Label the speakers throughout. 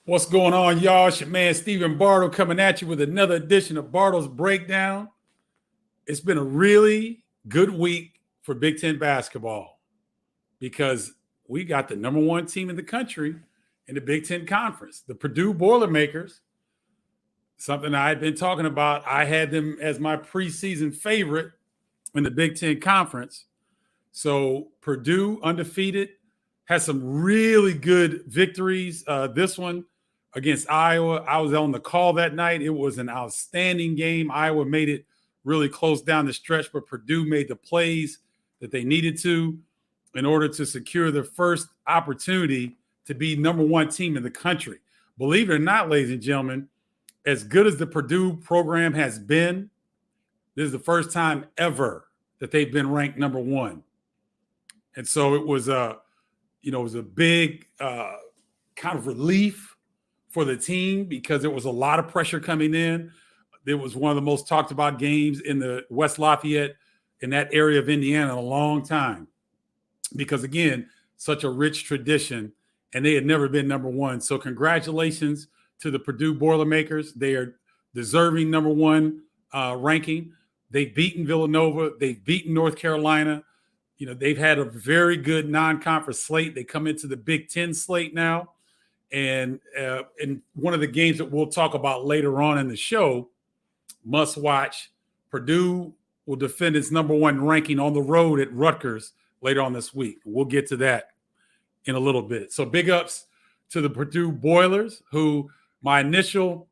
Speaker 1: What's going on, y'all? It's your man, Stephen Bardo, coming at you with another edition of Bardo's Breakdown. It's been a really good week for Big Ten basketball because we got the number one team in the country in the Big Ten Conference, the Purdue Boilermakers, something I had been talking about. I had them as my preseason favorite in the Big Ten Conference. So Purdue, undefeated, has some really good victories. This one against Iowa, I was on the call that night. It was an outstanding game. Iowa made it really close down the stretch, but Purdue made the plays that they needed to in order to secure their first opportunity to be number one team in the country. Believe it or not, ladies and gentlemen, as good as the Purdue program has been, this is the first time ever that they've been ranked number one. And so it was a big kind of relief for the team because there was a lot of pressure coming in. It was one of the most talked about games in the West Lafayette, in that area of Indiana, in a long time. Because, again, such a rich tradition, and they had never been number one. So congratulations to the Purdue Boilermakers. They are deserving number one ranking. They've beaten Villanova. They've beaten North Carolina. You know, they've had a very good non-conference slate. They come into the Big Ten slate now. And in one of the games that we'll talk about later on in the show, must watch, Purdue will defend its number one ranking on the road at Rutgers later on this week. We'll get to that in a little bit. So big ups to the Purdue Boilers, who my initial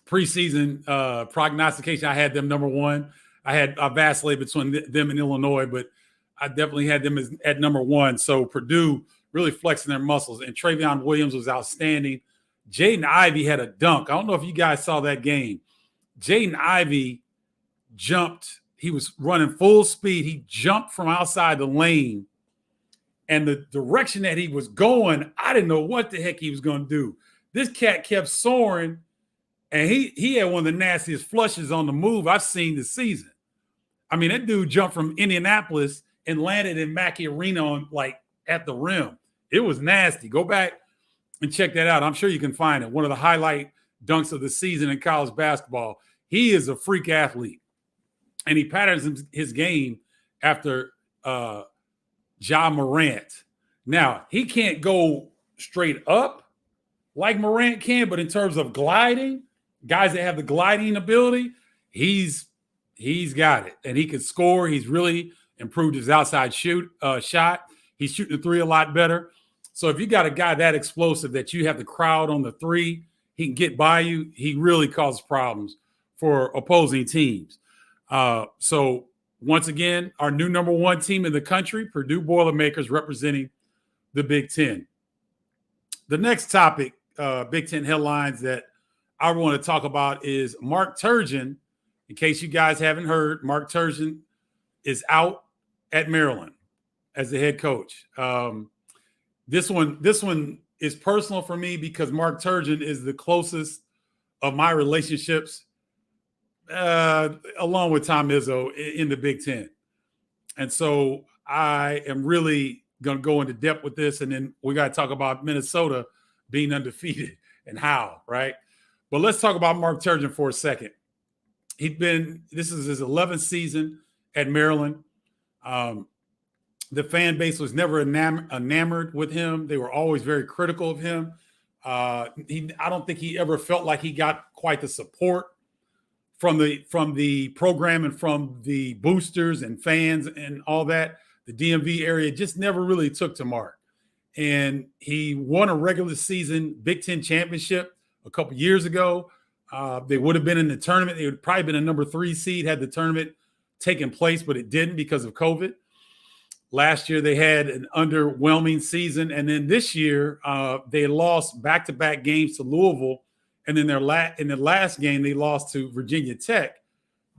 Speaker 1: preseason prognostication, I had them number one. I vacillated between them and Illinois, but I definitely had them at number one. So Purdue really flexing their muscles. And Travion Williams was outstanding. Jaden Ivey had a dunk. I don't know if you guys saw that game. Jaden Ivey jumped. He was running full speed. He jumped from outside the lane. And the direction that he was going, I didn't know what the heck he was going to do. This cat kept soaring, and he had one of the nastiest flushes on the move I've seen this season. I mean, that dude jumped from Indianapolis and landed in Mackey Arena at the rim. It was nasty. Go back and check that out. I'm sure you can find it. One of the highlight dunks of the season in college basketball. He is a freak athlete, and he patterns his game after Ja Morant. Now, he can't go straight up like Morant can, but in terms of gliding, guys that have the gliding ability, he's got it, and he can score. He's really improved his outside shot. He's shooting the three a lot better. So if you got a guy that explosive that you have the crowd on the three, he can get by you. He really causes problems for opposing teams. So once again, our new number one team in the country, Purdue Boilermakers, representing the Big Ten. The next topic, Big Ten headlines that I want to talk about is Mark Turgeon. In case you guys haven't heard, Mark Turgeon is out at Maryland as the head coach. This one is personal for me because Mark Turgeon is the closest of my relationships, along with Tom Izzo, in the Big Ten. And so I am really going to go into depth with this, and then we got to talk about Minnesota being undefeated and how, right? But let's talk about Mark Turgeon for a second. This is his 11th season at Maryland. The fan base was never enamored with him. They were always very critical of him. I don't think he ever felt like he got quite the support from the program and from the boosters and fans and all that. The DMV area just never really took to Mark. And he won a regular season Big Ten championship a couple years ago. They would have been in the tournament. They would probably been a number 3 seed had the tournament taken place, but it didn't because of COVID. Last year, they had an underwhelming season. And then this year, they lost back-to-back games to Louisville. And then in the last game, they lost to Virginia Tech.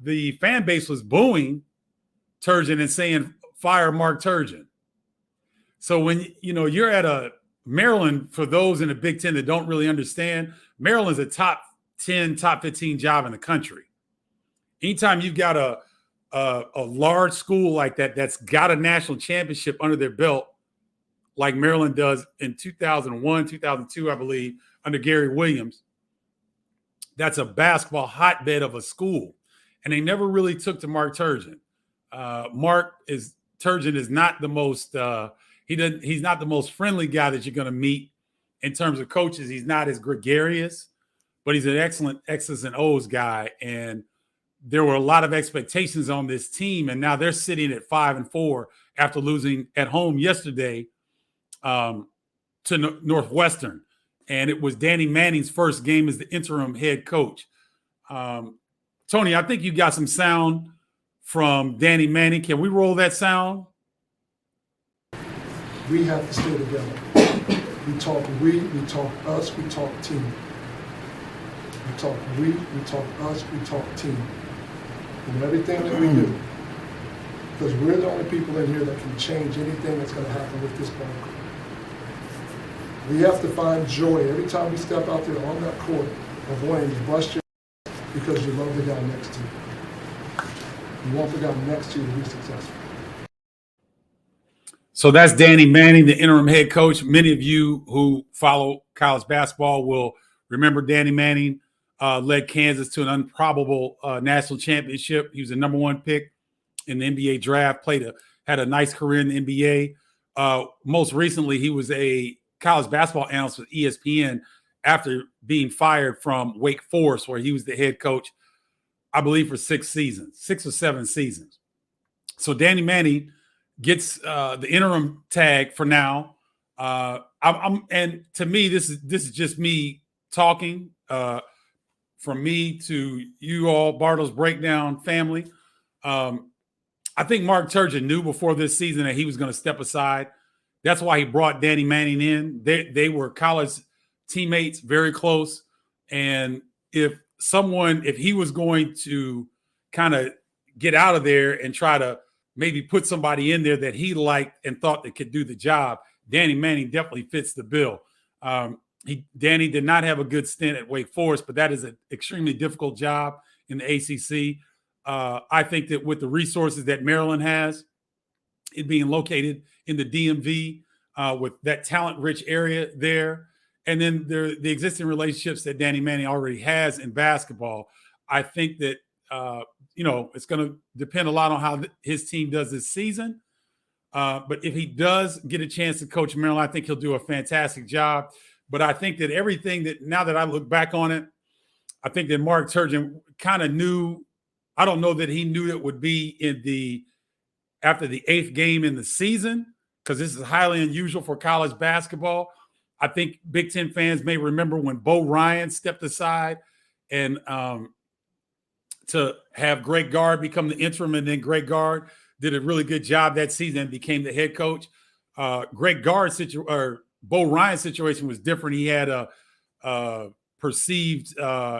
Speaker 1: The fan base was booing Turgeon and saying, fire Mark Turgeon. So when you're at a Maryland, for those in the Big Ten that don't really understand, Maryland's a top 10, top 15 job in the country. Anytime you've got a large school like that that's got a national championship under their belt, like Maryland does in 2001, 2002, I believe, under Gary Williams. That's a basketball hotbed of a school. And they never really took to Mark Turgeon. Turgeon is not the most he's not the most friendly guy that you're going to meet in terms of coaches. He's not as gregarious, but he's an excellent X's and O's guy. And there were a lot of expectations on this team, and now they're sitting at 5-4 after losing at home yesterday to Northwestern. And it was Danny Manning's first game as the interim head coach. Tony, I think you got some sound from Danny Manning. Can we roll that sound?
Speaker 2: We have to stay together. We talk us, we talk team. We talk us, we talk team. In everything that we do. Because we're the only people in here that can change anything that's going to happen with this ball. We have to find joy every time we step out there on that court of wanting to bust your because you love the guy next to you. You want the guy next to you to be successful.
Speaker 1: So that's Danny Manning, the interim head coach. Many of you who follow college basketball will remember Danny Manning led Kansas to an improbable national championship. He was the number 1 pick in the NBA draft, had a nice career in the NBA. Most recently, he was a college basketball analyst with ESPN after being fired from Wake Forest, where he was the head coach, I believe, for 6 or 7 seasons. So Danny Manning gets the interim tag for now. And to me, this is just me talking from me to you all, Bardo's Breakdown family. I think Mark Turgeon knew before this season that he was going to step aside. That's why he brought Danny Manning in. They were college teammates, very close. And if he was going to kind of get out of there and try to maybe put somebody in there that he liked and thought that could do the job, Danny Manning definitely fits the bill. Danny did not have a good stint at Wake Forest, but that is an extremely difficult job in the ACC. I think that with the resources that Maryland has, it being located in the DMV with that talent-rich area there, and then the existing relationships that Danny Manning already has in basketball, I think that it's going to depend a lot on how his team does this season. But if he does get a chance to coach Maryland, I think he'll do a fantastic job. But I think that everything that, now that I look back on it, I think that Mark Turgeon kind of knew. I don't know that he knew it would be after the 8th game in the season, because this is highly unusual for college basketball. I think Big Ten fans may remember when Bo Ryan stepped aside and to have Greg Gard become the interim, and then Greg Gard did a really good job that season and became the head coach. Bo Ryan's situation was different. He had a perceived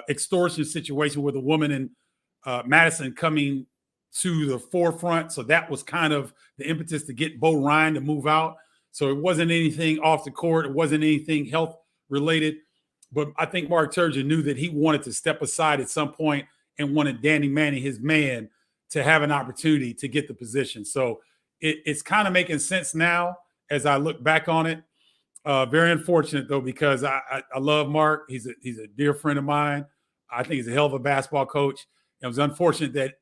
Speaker 1: extortion situation with a woman in Madison coming to the forefront. So that was kind of the impetus to get Bo Ryan to move out. So it wasn't anything off the court. It wasn't anything health related. But I think Mark Turgeon knew that he wanted to step aside at some point and wanted Danny Manning, his man, to have an opportunity to get the position. So it's kind of making sense now as I look back on it. Very unfortunate, though, because I love Mark. He's a dear friend of mine. I think he's a hell of a basketball coach. It was unfortunate that,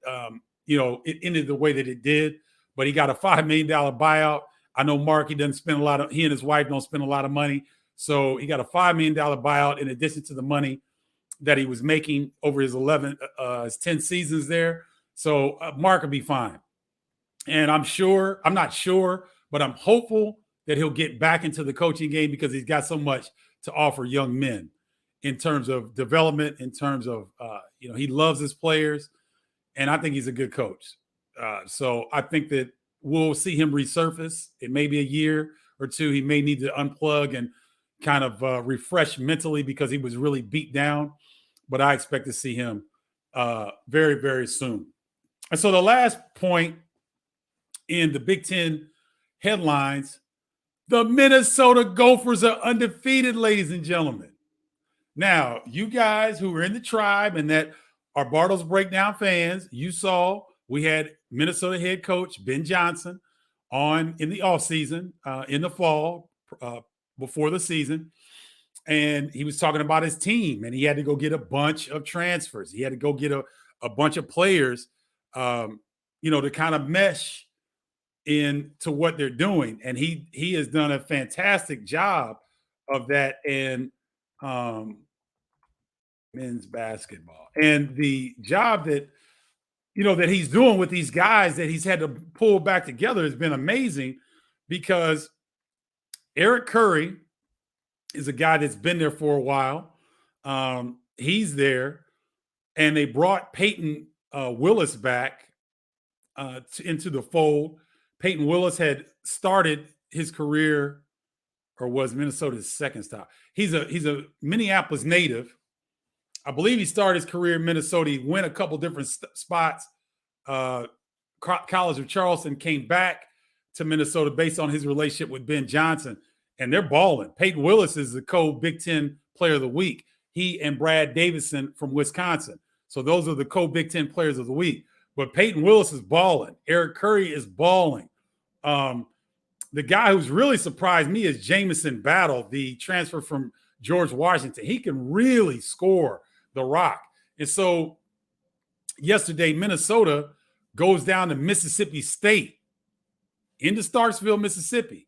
Speaker 1: it ended the way that it did, but he got a $5 million buyout. I know Mark, he and his wife don't spend a lot of money. So he got a $5 million buyout in addition to the money that he was making over his 10 seasons there. So Mark will be fine. And I'm not sure, but I'm hopeful that he'll get back into the coaching game because he's got so much to offer young men in terms of development, in terms of, he loves his players, and I think he's a good coach. So I think that we'll see him resurface. It may be a year or two. He may need to unplug and kind of refresh mentally because he was really beat down, but I expect to see him very, very soon. And so the last point in the Big Ten headlines, the Minnesota Gophers are undefeated, ladies and gentlemen. Now, you guys who are in the tribe and that are Bardo's Breakdown fans, you saw we had Minnesota head coach Ben Johnson in the offseason, in the fall, before the season. And he was talking about his team, and he had to go get a bunch of transfers. He had to go get a bunch of players, to kind of mesh into what they're doing. And he has done a fantastic job of that in men's basketball. And the job that that he's doing with these guys that he's had to pull back together has been amazing, because Eric Curry is a guy that's been there for a while. He's there, and they brought Peyton Willis back into the fold. Peyton Willis had started his career, or was Minnesota's second stop. He's a Minneapolis native. I believe he started his career in Minnesota. He went a couple different spots. College of Charleston, came back to Minnesota based on his relationship with Ben Johnson, and they're balling. Peyton Willis is the co-Big Ten Player of the Week. He and Brad Davison from Wisconsin. So those are the co-Big Ten Players of the Week. But Peyton Willis is balling. Eric Curry is balling. The guy who's really surprised me is Jamison Battle, the transfer from George Washington. He can really score the rock. And so yesterday, Minnesota goes down to Mississippi State into Starksville, Mississippi,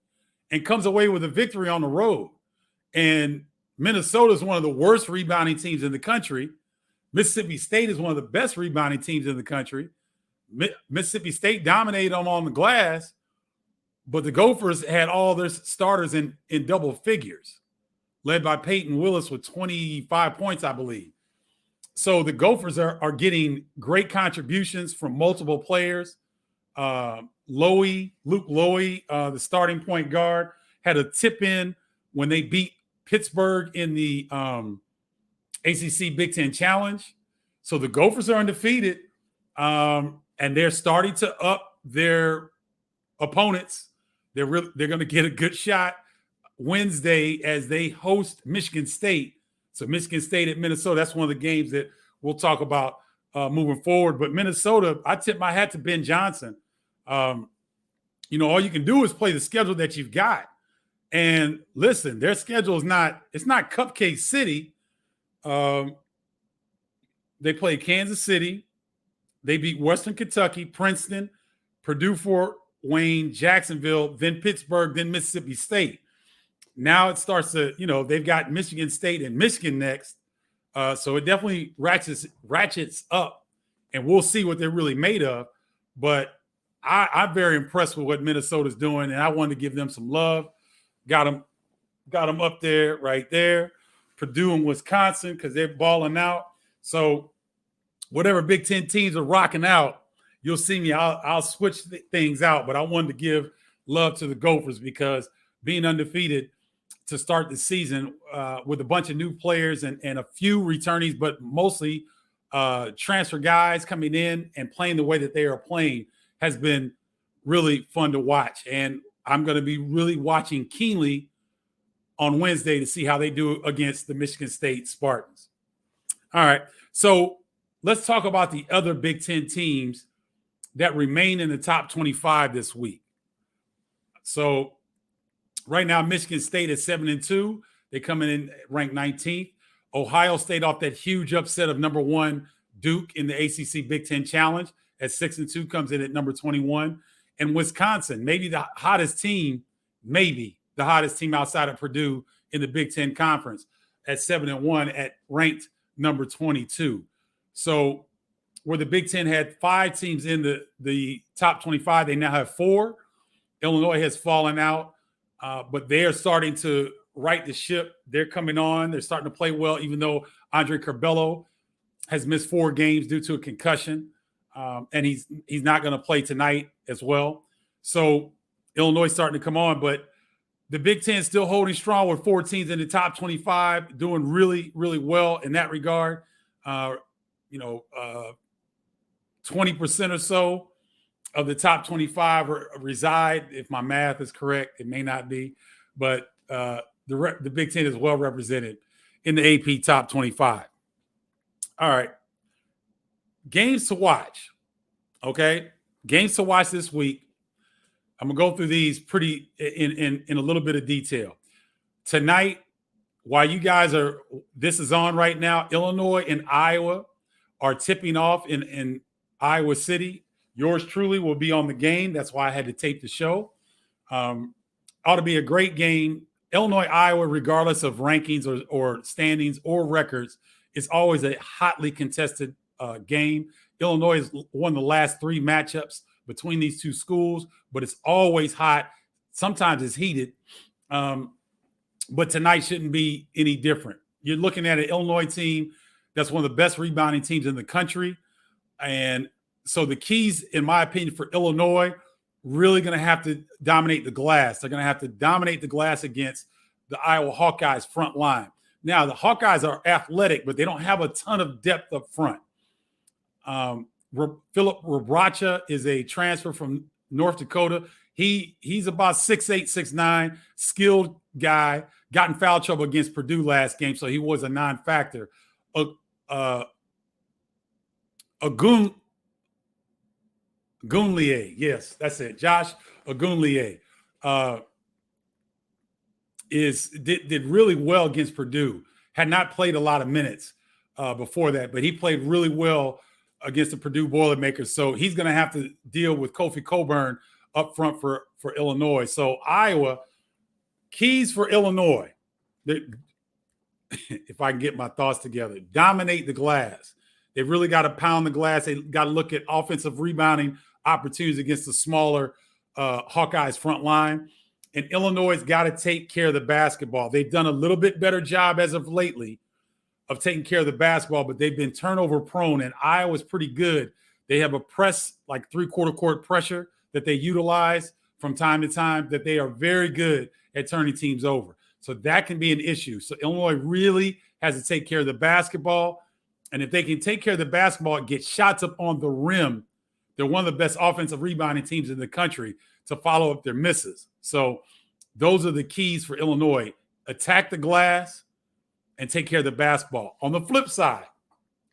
Speaker 1: and comes away with a victory on the road. And Minnesota is one of the worst rebounding teams in the country. Mississippi State is one of the best rebounding teams in the country. Mississippi State dominated them on the glass, but the Gophers had all their starters in double figures, led by Peyton Willis with 25 points, I believe. So the Gophers are getting great contributions from multiple players. Luke Lowy, the starting point guard, had a tip in when they beat Pittsburgh in the ACC Big Ten Challenge. So the Gophers are undefeated, and they're starting to up their opponents. They're going to get a good shot Wednesday as they host Michigan State. So Michigan State at Minnesota, that's one of the games that we'll talk about moving forward. But Minnesota, I tip my hat to Ben Johnson. All you can do is play the schedule that you've got. And listen, their schedule is not Cupcake City. They play Kansas City. They beat Western Kentucky, Princeton, Purdue, Fort Wayne, Jacksonville, then Pittsburgh, then Mississippi State. Now it starts to, they've got Michigan State and Michigan next. So it definitely ratchets up, and we'll see what they're really made of. But I'm very impressed with what Minnesota's doing, and I wanted to give them some love. Got them up there, right there. Purdue and Wisconsin, because they're balling out. So whatever Big Ten teams are rocking out, you'll see me. I'll switch things out, but I wanted to give love to the Gophers because being undefeated to start the season with a bunch of new players and a few returnees, but mostly transfer guys coming in and playing the way that they are playing has been really fun to watch. And I'm going to be really watching keenly on Wednesday to see how they do against the Michigan State Spartans. All right. So let's talk about the other Big Ten teams that remain in the top 25 this week. So right now, Michigan State is 7-2. They come in ranked 19th. Ohio State, off that huge upset of number 1 Duke in the ACC Big Ten Challenge at 6-2, comes in at number 21. And Wisconsin, maybe the hottest team outside of Purdue in the Big Ten Conference at 7-1 at ranked number 22. So where the Big Ten had 5 teams in the top 25, they now have 4. Illinois has fallen out, but they are starting to right the ship. They're coming on. They're starting to play well, even though Andre Curbelo has missed 4 games due to a concussion, and he's not going to play tonight as well. So Illinois is starting to come on, but the Big Ten is still holding strong with 4 teams in the top 25, doing really, really well in that regard. 20% or so of the top 25 reside, if my math is correct. It may not be, but the Big Ten is well represented in the AP top 25. All right. Games to watch. Okay. Games to watch this week. I'm going to go through these pretty in a little bit of detail. Tonight, while you guys this is on right now, Illinois and Iowa are tipping off in Iowa City. Yours truly will be on the game. That's why I had to tape the show. Ought to be a great game. Illinois, Iowa, regardless of rankings or standings or records, is always a hotly contested game. Illinois has won the last 3 matchups between these two schools, but it's always hot. Sometimes it's heated. But tonight shouldn't be any different. You're looking at an Illinois team that's one of the best rebounding teams in the country. And so the keys, in my opinion, for Illinois, really going to have to dominate the glass. They're going to have to dominate the glass against the Iowa Hawkeyes front line. Now, the Hawkeyes are athletic, but they don't have a ton of depth up front. Philip Robracha is a transfer from North Dakota. He's about 6'8", 6'9", skilled guy, got in foul trouble against Purdue last game, so he was a non-factor. Agunlier, yes, that's it. Josh Agunlier did really well against Purdue. Had not played a lot of minutes before that, but he played really well against the Purdue Boilermakers. So he's going to have to deal with Kofi Coburn up front for Illinois. So Iowa, keys for Illinois, if I can get my thoughts together, dominate the glass. They've really got to pound the glass. They got to look at offensive rebounding opportunities against the smaller Hawkeyes front line. And Illinois has got to take care of the basketball. They've done a little bit better job as of lately of taking care of the basketball, but they've been turnover prone, and Iowa's pretty good. They have a press, like 3/4 court pressure that they utilize from time to time, that they are very good at turning teams over. So that can be an issue. So Illinois really has to take care of the basketball. And if they can take care of the basketball and get shots up on the rim, they're one of the best offensive rebounding teams in the country to follow up their misses. So those are the keys for Illinois. Attack the glass and take care of the basketball. On the flip side,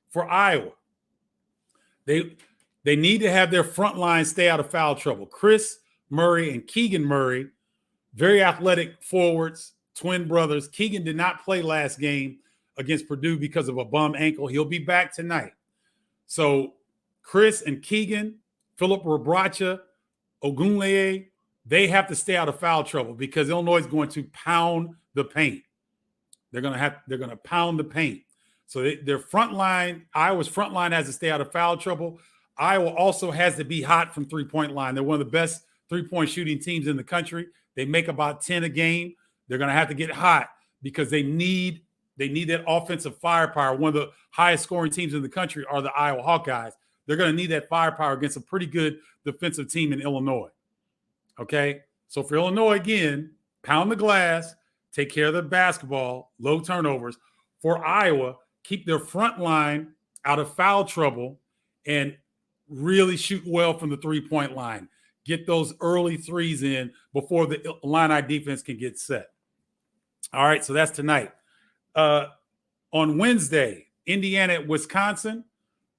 Speaker 1: for Iowa, they need to have their front line stay out of foul trouble. Chris Murray and Keegan Murray, very athletic forwards, twin brothers. Keegan did not play last game against Purdue because of a bum ankle. He'll be back tonight. So Chris and Keegan, Philip Robracha, Agunlier, they have to stay out of foul trouble because Illinois is going to pound the paint. They're going to pound the paint. So their front line, Iowa's front line has to stay out of foul trouble. Iowa also has to be hot from three-point line. They're one of the best three-point shooting teams in the country. They make about 10 a game. They're going to have to get hot because they need that offensive firepower. One of the highest scoring teams in the country are the Iowa Hawkeyes. They're going to need that firepower against a pretty good defensive team in Illinois. Okay? So for Illinois, again, pound the glass, take care of the basketball, low turnovers. For Iowa, keep their front line out of foul trouble and really shoot well from the three-point line. Get those early threes in before the Illini defense can get set. All right, so that's tonight. On Wednesday, Indiana at Wisconsin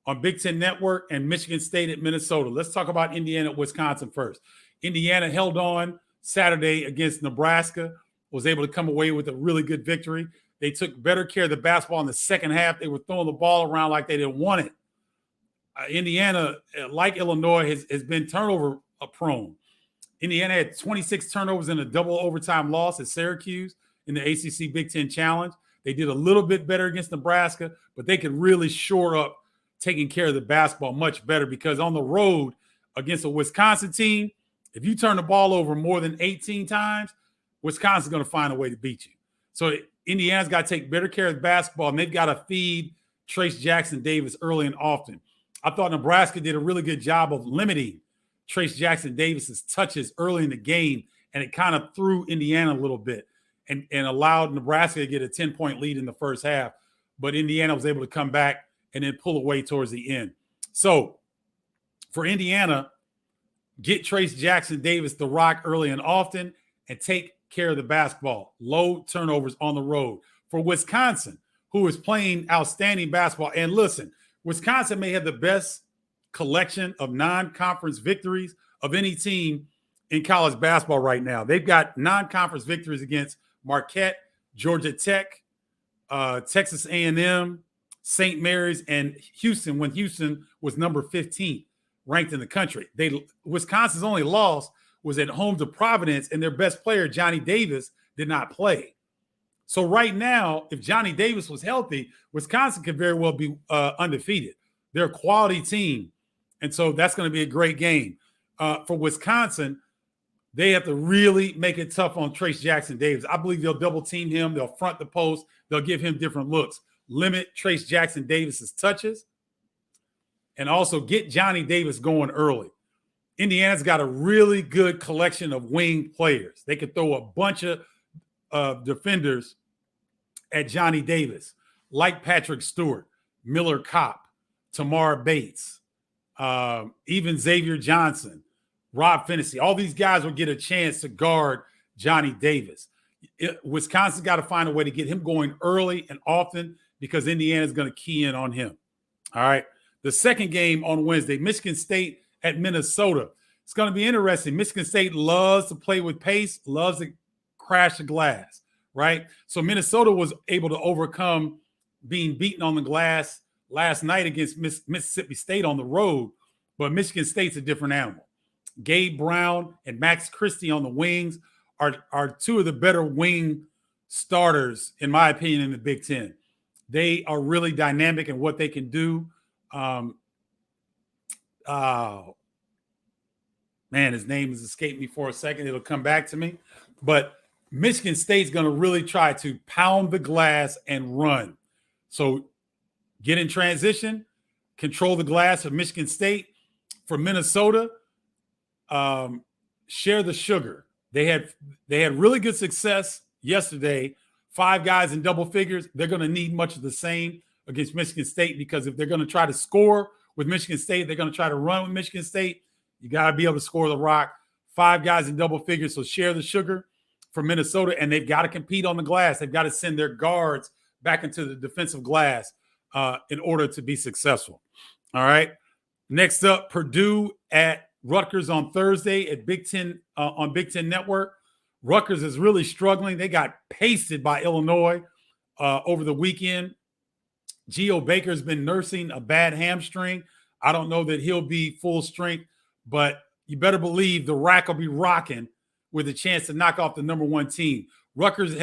Speaker 1: on Big Ten Network and Michigan State at Minnesota. Let's talk about Indiana at Wisconsin first. Indiana held on Saturday against Nebraska, was able to come away with a really good victory. They took better care of the basketball in the second half. They were throwing the ball around like they didn't want it. Indiana, like Illinois, has been turnover prone. Indiana had 26 turnovers in a double overtime loss at Syracuse in the ACC Big Ten Challenge. They did a little bit better against Nebraska, but they could really shore up taking care of the basketball much better because on the road against a Wisconsin team, if you turn the ball over more than 18 times, Wisconsin's going to find a way to beat you. So Indiana's got to take better care of the basketball, and they've got to feed Trace Jackson Davis early and often. I thought Nebraska did a really good job of limiting Trace Jackson Davis's touches early in the game, and it kind of threw Indiana a little bit and allowed Nebraska to get a 10-point lead in the first half. But Indiana was able to come back and then pull away towards the end. So for Indiana, get Trace Jackson Davis the rock early and often and take care of the basketball. Low turnovers on the road. For Wisconsin, who is playing outstanding basketball, and listen, Wisconsin may have the best collection of non-conference victories of any team in college basketball right now. They've got non-conference victories against Marquette, Georgia Tech, Texas A&M, St. Mary's, and Houston, when Houston was number 15 ranked in the country. Wisconsin's only loss was at home to Providence, and their best player, Johnny Davis, did not play. So right now, if Johnny Davis was healthy, Wisconsin could very well be undefeated. They're a quality team, and so that's going to be a great game. For Wisconsin, they have to really make it tough on Trace Jackson Davis. I believe they'll double team him. They'll front the post. They'll give him different looks. Limit Trace Jackson Davis's touches, and also get Johnny Davis going early. Indiana's got a really good collection of wing players. They could throw a bunch of defenders at Johnny Davis, like Patrick Stewart, Miller Kopp, Tamar Bates, even Xavier Johnson, Rob Finney. All these guys will get a chance to guard Johnny Davis. Wisconsin's got to find a way to get him going early and often because Indiana's going to key in on him. All right. The second game on Wednesday, Michigan State at Minnesota. It's going to be interesting. Michigan State loves to play with pace, loves to crash the glass, right? So Minnesota was able to overcome being beaten on the glass last night against Mississippi State on the road, but Michigan State's a different animal. Gabe Brown and Max Christie on the wings are two of the better wing starters, in my opinion, in the Big Ten. They are really dynamic in what they can do. Man, his name has escaped me for a second. It'll come back to me. But Michigan State's going to really try to pound the glass and run. So get in transition, control the glass for Michigan State. For Minnesota, share the sugar. They had really good success yesterday. 5 guys in double figures. They're going to need much of the same against Michigan State because if they're going to try to score with Michigan State, they're going to try to run with Michigan State. You got to be able to score the rock. 5 guys in double figures, so share the sugar for Minnesota, and they've got to compete on the glass. They've got to send their guards back into the defensive glass in order to be successful. All right. Next up, Purdue at Rutgers on Thursday at Big Ten on Big Ten Network. Rutgers is really struggling. They got pasted by Illinois over the weekend. Geo Baker's been nursing a bad hamstring. I don't know that he'll be full strength, but you better believe the rack will be rocking with a chance to knock off the number 1 team. Rutgers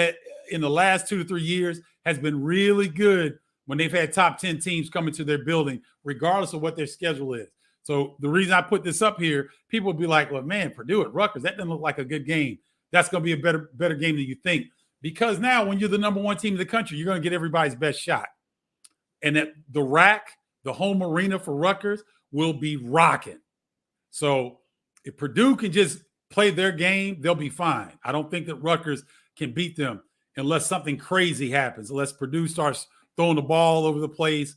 Speaker 1: in the last 2 to 3 years has been really good when they've had top 10 teams coming to their building, regardless of what their schedule is. So the reason I put this up here, people will be like, well, man, Purdue at Rutgers, that doesn't look like a good game. That's going to be a better game than you think. Because now when you're the number 1 team in the country, you're going to get everybody's best shot. And that the rack, the home arena for Rutgers, will be rocking. So if Purdue can just play their game, they'll be fine. I don't think that Rutgers can beat them unless something crazy happens, unless Purdue starts throwing the ball all over the place,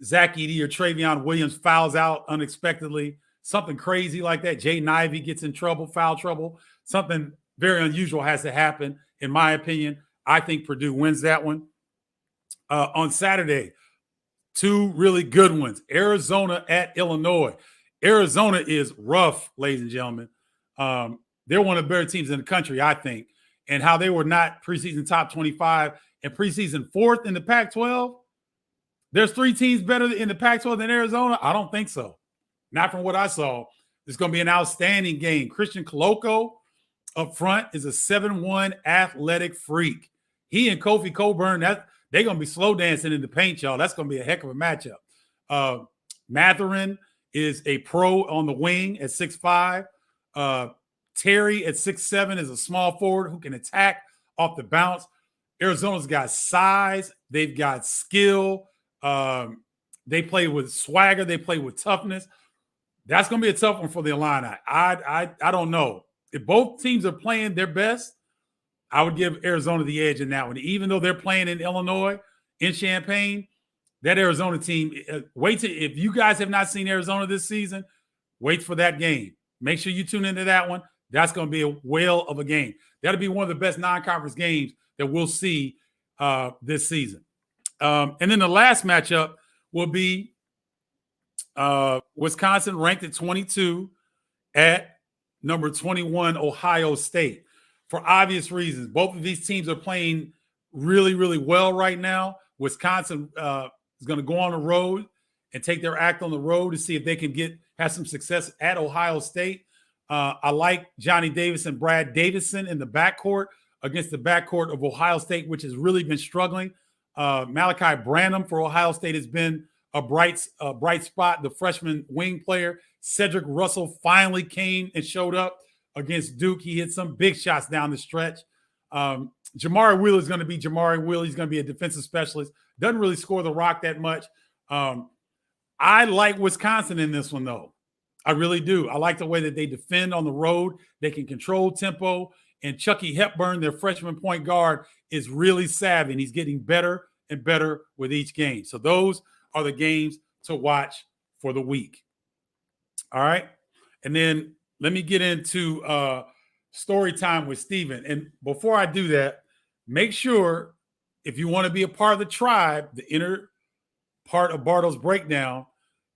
Speaker 1: Zach Edey or Travion Williams fouls out unexpectedly, something crazy like that. Jaden Ivey gets in trouble, foul trouble. Something very unusual has to happen, in my opinion. I think Purdue wins that one. On Saturday, 2 really good ones. Arizona at Illinois. Arizona is rough, ladies and gentlemen. They're one of the better teams in the country, I think. And how they were not preseason top 25 and preseason 4th in the Pac-12. There's 3 teams better in the Pac-12 than Arizona? I don't think so. Not from what I saw. It's going to be an outstanding game. Christian Koloko up front is a 7'1" athletic freak. He and Kofi Coburn, they're going to be slow dancing in the paint, y'all. That's going to be a heck of a matchup. Matherin is a pro on the wing at 6'5". Terry at 6'7" is a small forward who can attack off the bounce. Arizona's got size. They've got skill. They play with swagger. They play with toughness. That's going to be a tough one for the Illini. I don't know. If both teams are playing their best, I would give Arizona the edge in that one. Even though they're playing in Illinois, in Champaign, that Arizona team, if you guys have not seen Arizona this season, wait for that game. Make sure you tune into that one. That's going to be a whale of a game. That'll be one of the best non-conference games that we'll see this season. And then the last matchup will be Wisconsin ranked at 22 at number 21, Ohio State. For obvious reasons, both of these teams are playing really, really well right now. Wisconsin is going to go on the road and take their act on the road to see if they can have some success at Ohio State. I like Johnny Davis and Brad Davison in the backcourt against the backcourt of Ohio State, which has really been struggling. Malachi Branham for Ohio State has been a bright spot. The freshman wing player, Cedric Russell, finally came and showed up against Duke. He hit some big shots down the stretch. Jamari Wheeler is going to be Jamari Wheeler. He's going to be a defensive specialist. Doesn't really score the rock that much. I like Wisconsin in this one, though. I really do. I like the way that they defend on the road. They can control tempo. And Chucky Hepburn, their freshman point guard, is really savvy, and he's getting better and better with each game. So those are the games to watch for the week. All right. And then let me get into story time with Steven. And before I do that, make sure if you want to be a part of the tribe, the inner part of Bardo's breakdown,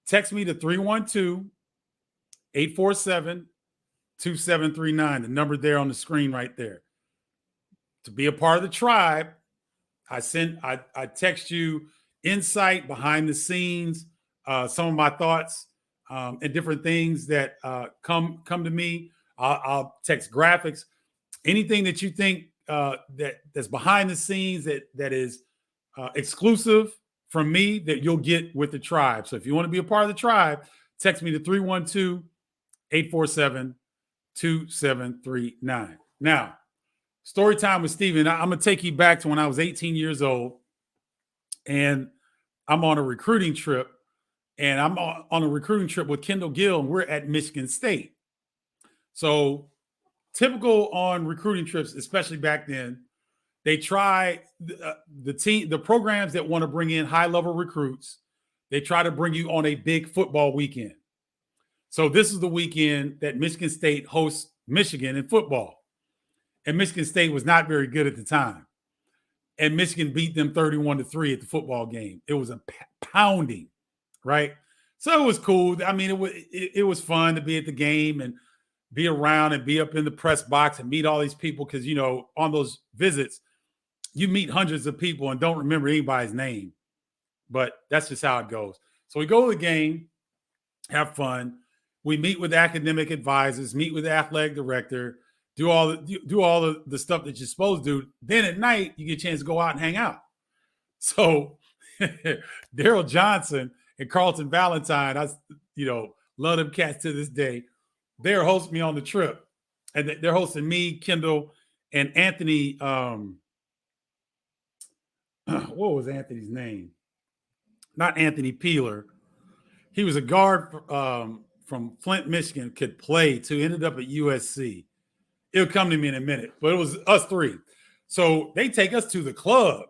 Speaker 1: text me to 312-847-2739, the number there on the screen right there. To be a part of the tribe, I text you insight, behind the scenes, some of my thoughts and different things that come to me. I'll text graphics, anything that you think that's behind the scenes that is exclusive from me that you'll get with the tribe. So if you want to be a part of the tribe, text me to 312-847-2739. Now, story time with Steven. I'm going to take you back to when I was 18 years old, and I'm on a recruiting trip, and I'm on a recruiting trip with Kendall Gill, and we're at Michigan State. So typical on recruiting trips, especially back then, they try the programs that want to bring in high-level recruits, they try to bring you on a big football weekend. So this is the weekend that Michigan State hosts Michigan in football. And Michigan State was not very good at the time. And Michigan beat them 31-3 at the football game. It was a pounding, right? So it was cool. I mean, it was fun to be at the game and be around and be up in the press box and meet all these people because, you know, on those visits, you meet hundreds of people and don't remember anybody's name. But that's just how it goes. So we go to the game, have fun. We meet with academic advisors, meet with the athletic director, do all the stuff that you're supposed to do. Then at night, you get a chance to go out and hang out. So Daryl Johnson and Carlton Valentine, I love them cats to this day. They're hosting me on the trip. And they're hosting me, Kendall, and Anthony. What was Anthony's name? Not Anthony Peeler. He was a guard from Flint, Michigan, could play too, ended up at USC. It'll come to me in a minute, but it was us three. So they take us to the club,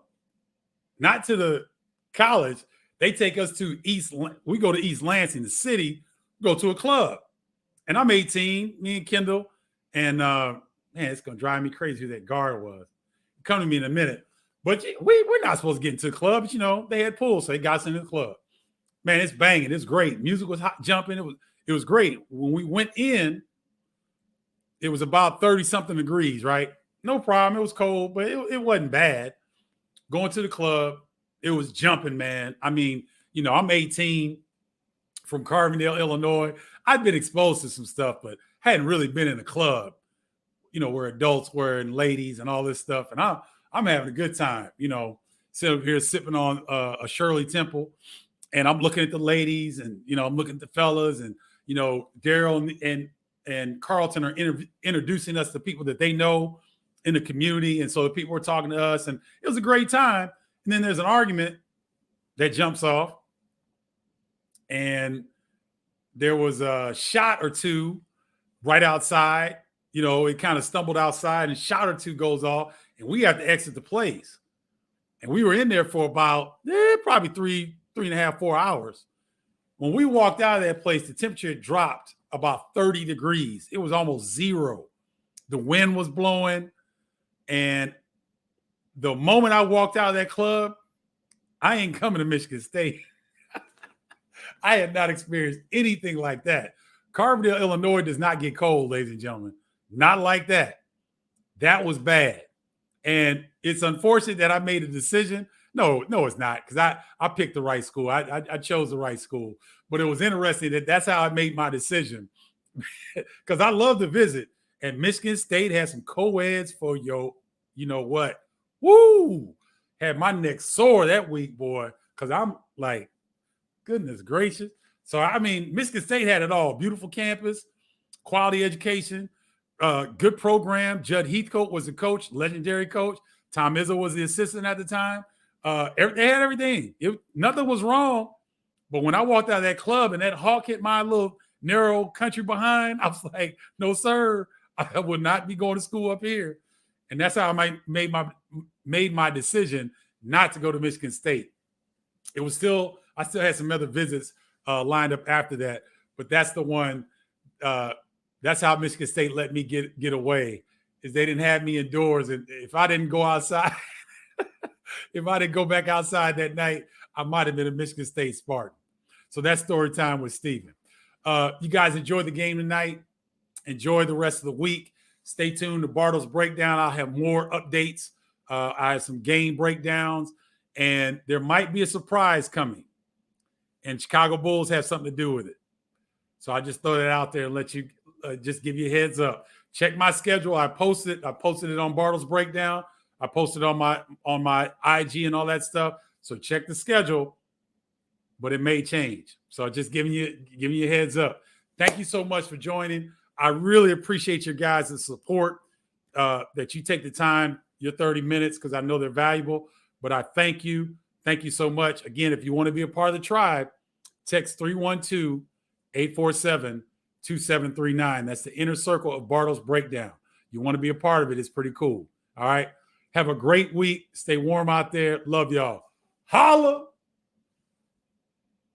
Speaker 1: not to the college. They take us to we go to East Lansing, the city, go to a club. And I'm 18, me and Kendall, and man, it's going to drive me crazy who that guard was. Come to me in a minute. But we're not supposed to get into the club. But, they had pools, so they got us into the club. Man, it's banging. It's great. Music was hot, jumping. It was great. When we went in, it was about 30-something degrees, right? No problem. It was cold, but it wasn't bad. Going to the club, it was jumping, man. I mean, I'm 18 from Carbondale, Illinois. I'd been exposed to some stuff, but hadn't really been in a club, where adults were and ladies and all this stuff. And I'm having a good time, sitting up here sipping on a Shirley Temple. And I'm looking at the ladies and, I'm looking at the fellas and, Daryl and Carlton are introducing us to people that they know in the community. And so the people were talking to us and it was a great time. And then there's an argument that jumps off and there was a shot or two right outside. It kind of stumbled outside and a shot or two goes off and we have to exit the place. And we were in there for about probably 3.5, 4 hours. When we walked out of that place, the temperature dropped about 30 degrees. It was almost zero. The wind was blowing. And the moment I walked out of that club, I ain't coming to Michigan State. I had not experienced anything like that. Carbondale, Illinois does not get cold, ladies and gentlemen. Not like that. That was bad. And it's unfortunate that I made a decision. No, it's not, because I picked the right school. I chose the right school. But it was interesting that's how I made my decision, because I love to visit. And Michigan State has some co-eds for you know what? Woo! Had my neck sore that week, boy, because I'm like, goodness gracious. So, I mean, Michigan State had it all. Beautiful campus, quality education, good program. Judd Heathcote was the coach, legendary coach. Tom Izzo was the assistant at the time. They had everything. Nothing was wrong. But when I walked out of that club and that hawk hit my little narrow country behind, I was like, no, sir, I would not be going to school up here. And that's how I made my decision not to go to Michigan State. I still had some other visits lined up after that, but that's the one. That's how Michigan State let me get away, is they didn't have me indoors. And if I didn't go outside, if I didn't go back outside that night, I might have been a Michigan State Spartan. So that's story time with Stephen. You guys enjoy the game tonight. Enjoy the rest of the week. Stay tuned to Bardo's Breakdown. I'll have more updates. I have some game breakdowns, and there might be a surprise coming. And Chicago Bulls have something to do with it. So I just throw that out there and let you just give you a heads up. Check my schedule. I posted it on Bardo's Breakdown. I posted on my IG and all that stuff. So check the schedule, but it may change. So just giving you a heads up. Thank you so much for joining. I really appreciate your guys' support, that you take the time, your 30 minutes, because I know they're valuable. But I thank you. Thank you so much. Again, if you want to be a part of the tribe, text 312-847-2739. That's the inner circle of Bardo's Breakdown. You want to be a part of it. It's pretty cool. All right. Have a great week. Stay warm out there. Love y'all. Holla.